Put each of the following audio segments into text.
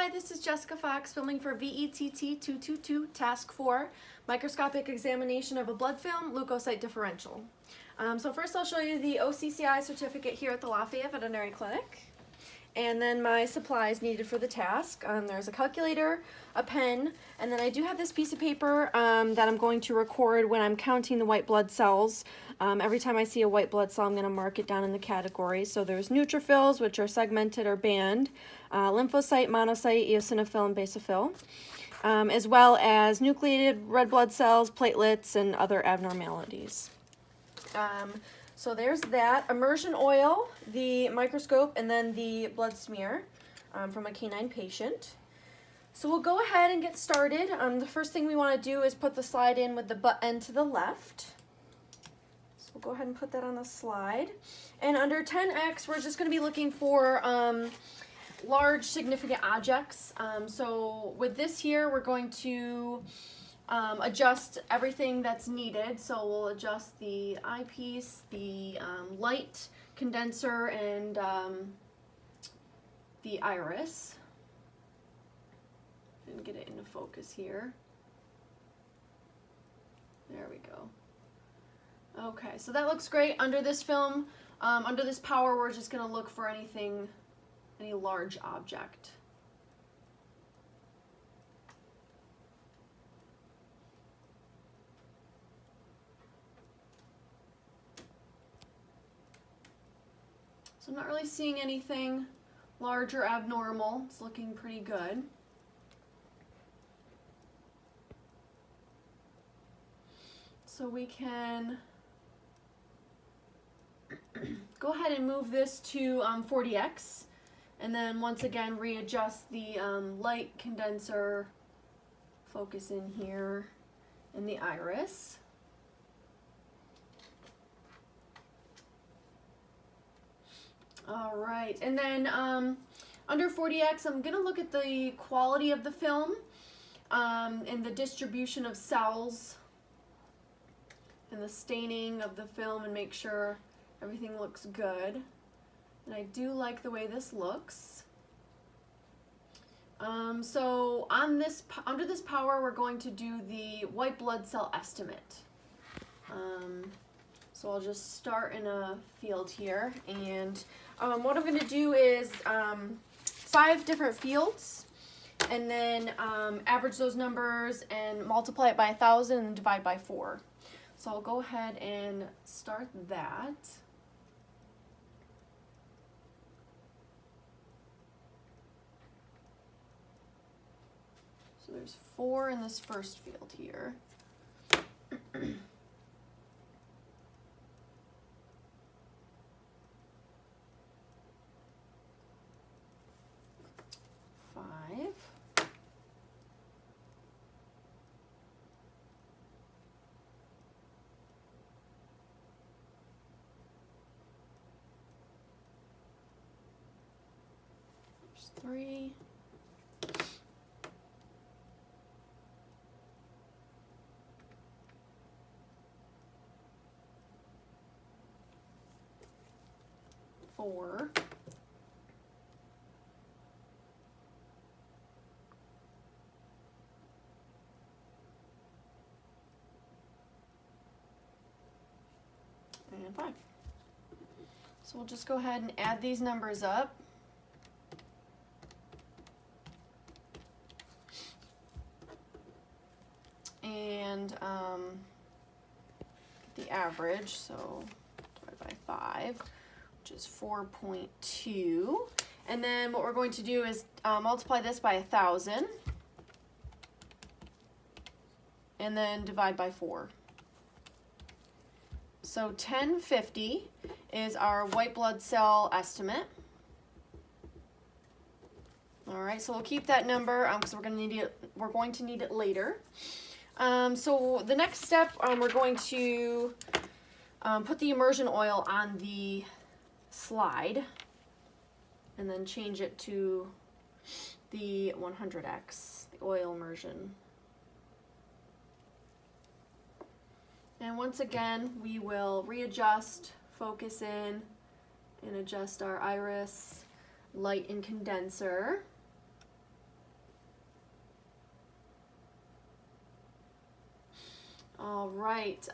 Hi, this is Jessica Fox filming for VETT222 Task 4, Microscopic Examination of a Blood Film, Leukocyte Differential. So first I'll show you the OCCI certificate here at the Lafayette Veterinary Clinic, and then my supplies needed for the task. There's a calculator, a pen, and then I do have this piece of paper that I'm going to record when I'm counting the white blood cells. Every time I see a white blood cell, I'm going to mark it down in the categories. So there's neutrophils, which are segmented or band, lymphocyte, monocyte, eosinophil, and basophil, as well as nucleated red blood cells, platelets, and other abnormalities. So there's that. Immersion oil, the microscope, and then the blood smear from a canine patient. So we'll go ahead and get started. The first thing we want to do is put the slide in with the butt end to the left. So we'll go ahead and put that on the slide. And under 10X, we're just going to be looking for large significant objects. So with this here, we're going to adjust everything that's needed. So we'll adjust the eyepiece, the light condenser, and the iris. And get it into focus here. There we go. Okay, so that looks great. Under this film, under this power, we're just going to look for any large object. So I'm not really seeing anything large or abnormal. It's looking pretty good. So we can go ahead and move this to 40X, and then once again readjust the light condenser, focus in here, and the iris. All right, and then under 40X, I'm going to look at the quality of the film and the distribution of cells and the staining of the film, and make sure everything looks good. And I do like the way this looks. So on this, under this power, we're going to do the white blood cell estimate. So I'll just start in a field here, and what I'm going to do is 5 different fields, and then average those numbers and multiply it by 1,000 and divide by 4. So I'll go ahead and start that. So there's 4 in this first field here. 5. 3. 4. 5. So we'll just go ahead and add these numbers up. And get the average, so divide by 5, which is 4.2. And then what we're going to do is multiply this by 1,000, and then divide by 4. So 1050 is our white blood cell estimate. All right, so we'll keep that number because we're going to need it later. So the next step, we're going to put the immersion oil on the slide and then change it to the 100X, the oil immersion. And once again, we will readjust, focus in, and adjust our iris, light, and condenser. All right,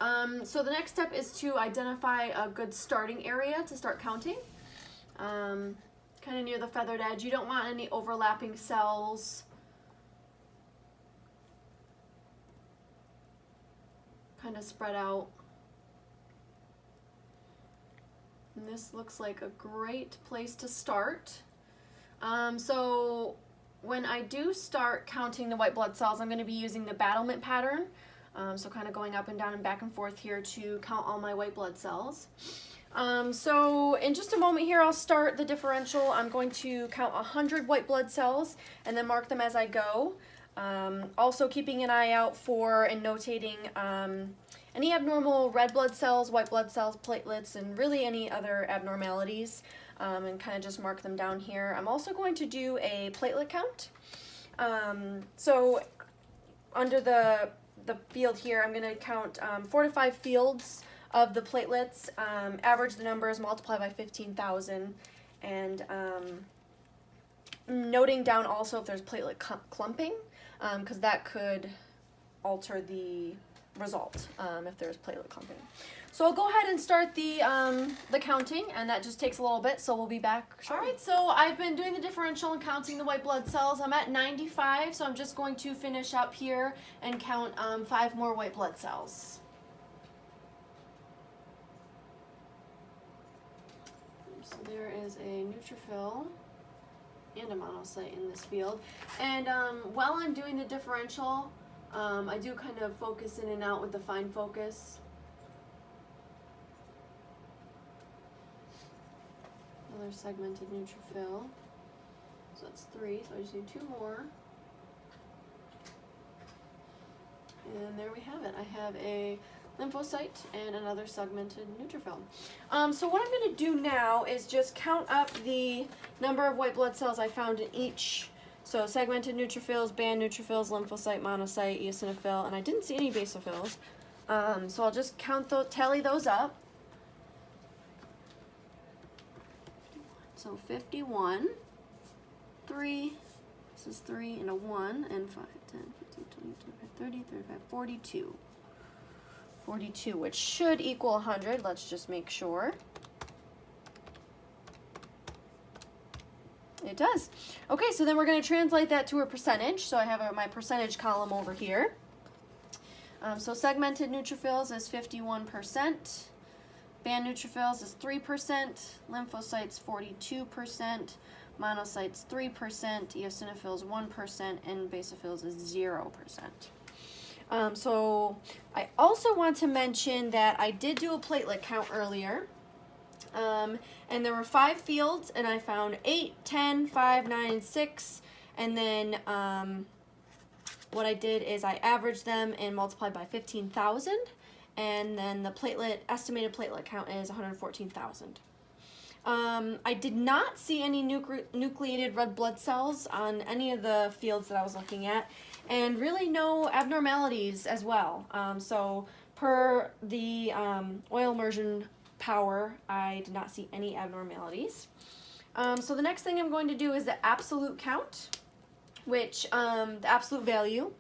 so the next step is to identify a good starting area to start counting. Kind of near the feathered edge. You don't want any overlapping cells. Kind of spread out. And this looks like a great place to start. So when I do start counting the white blood cells, I'm going to be using the battlement pattern. So kind of going up and down and back and forth here to count all my white blood cells. So in just a moment here, I'll start the differential. I'm going to count 100 white blood cells and then mark them as I go. Also keeping an eye out for and notating any abnormal red blood cells, white blood cells, platelets, and really any other abnormalities, and kind of just mark them down here. I'm also going to do a platelet count. So under the field here, I'm going to count 4 to 5 fields of the platelets, average the numbers, multiply by 15,000, and noting down also if there's platelet clumping, because that could alter the result if there's platelet clumping. So I'll go ahead and start the counting, and that just takes a little bit, so we'll be back shortly. All right, so I've been doing the differential and counting the white blood cells. I'm at 95, so I'm just going to finish up here and count 5 more white blood cells. So there is a neutrophil and a monocyte in this field. And while I'm doing the differential, I do kind of focus in and out with the fine focus. Another segmented neutrophil. So that's 3, so I just need 2 more. And there we have it. I have a lymphocyte and another segmented neutrophil. So what I'm going to do now is just count up the number of white blood cells I found in each. So segmented neutrophils, band neutrophils, lymphocyte, monocyte, eosinophil, and I didn't see any basophils. So I'll just tally those up. So 51, 3, this is 3 and a 1, and 5, 10, 15, 20, 25, 30, 35, 42. 42, which should equal 100. Let's just make sure. It does. Okay, so then we're going to translate that to a percentage. So I have my percentage column over here. So segmented neutrophils is 51%. Band neutrophils is 3%. Lymphocytes 42%. Monocytes 3%. Eosinophils 1%. And basophils is 0%. So I also want to mention that I did do a platelet count earlier. And there were 5 fields, and I found 8, 10, 5, 9, and 6. And then what I did is I averaged them and multiplied by 15,000. And then the estimated platelet count is 114,000. I did not see any nucleated red blood cells on any of the fields that I was looking at, and really no abnormalities as well. So per the oil immersion power, I did not see any abnormalities. So the next thing I'm going to do is the absolute count, which the absolute value.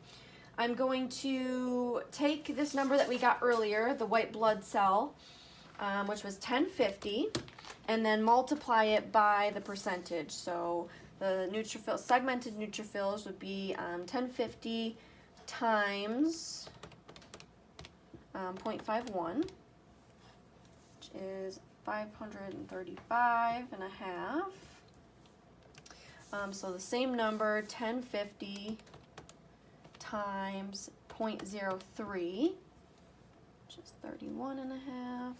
I'm going to take this number that we got earlier, the white blood cell, which was 1050, and then multiply it by the percentage. So the segmented neutrophils would be 1050 times 0.51, which is 535 and a half. So the same number, 1050 times 0.03, which is 31 and a half,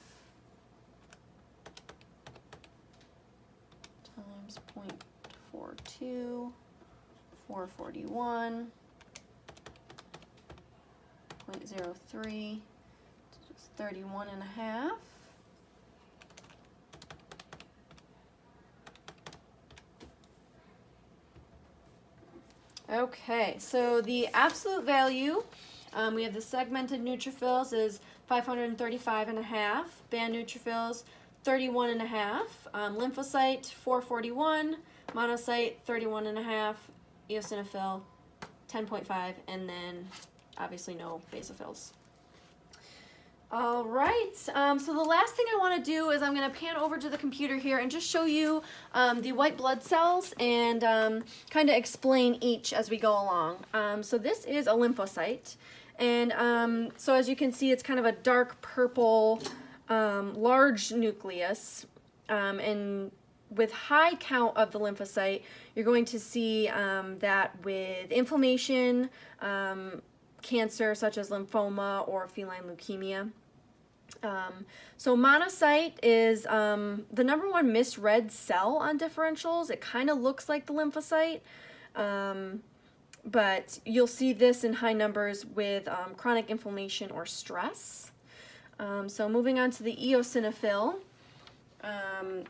times 0.42, 441, 0.03, which is 31 and a half. Okay, so the absolute value, we have the segmented neutrophils is 535 and a half, band neutrophils 31 and a half, lymphocyte 441, monocyte 31 and a half, eosinophil 10.5, and then obviously no basophils. All right, so the last thing I want to do is I'm going to pan over to the computer here and just show you the white blood cells and kind of explain each as we go along. So this is a lymphocyte, and so as you can see, it's kind of a dark purple, large nucleus, and with high count of the lymphocyte, you're going to see that with inflammation, cancer such as lymphoma or feline leukemia. So monocyte is the number one misread cell on differentials. It kind of looks like the lymphocyte, but you'll see this in high numbers with chronic inflammation or stress. So moving on to the eosinophil,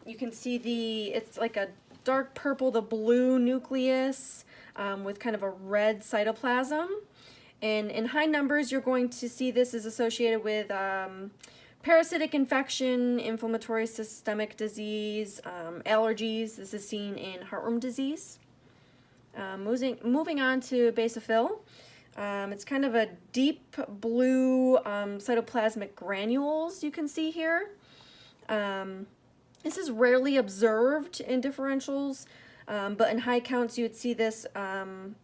you can see it's like a dark purple to blue nucleus with kind of a red cytoplasm. And in high numbers, you're going to see this is associated with parasitic infection, inflammatory systemic disease, allergies. This is seen in heartworm disease. Moving on to basophil. It's kind of a deep blue cytoplasmic granules you can see here. This is rarely observed in differentials. But in high counts, you would see this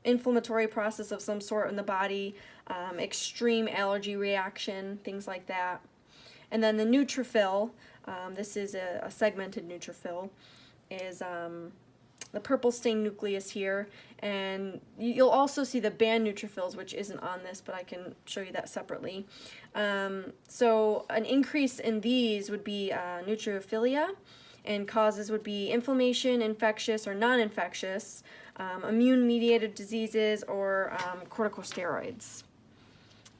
inflammatory process of some sort in the body, extreme allergy reaction, things like that. And then the neutrophil, this is a segmented neutrophil, is the purple stained nucleus here. And you'll also see the band neutrophils, which isn't on this, but I can show you that separately. So an increase in these would be neutrophilia. And causes would be inflammation, infectious or non-infectious, immune-mediated diseases, or corticosteroids.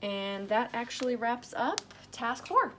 And that actually wraps up task 4.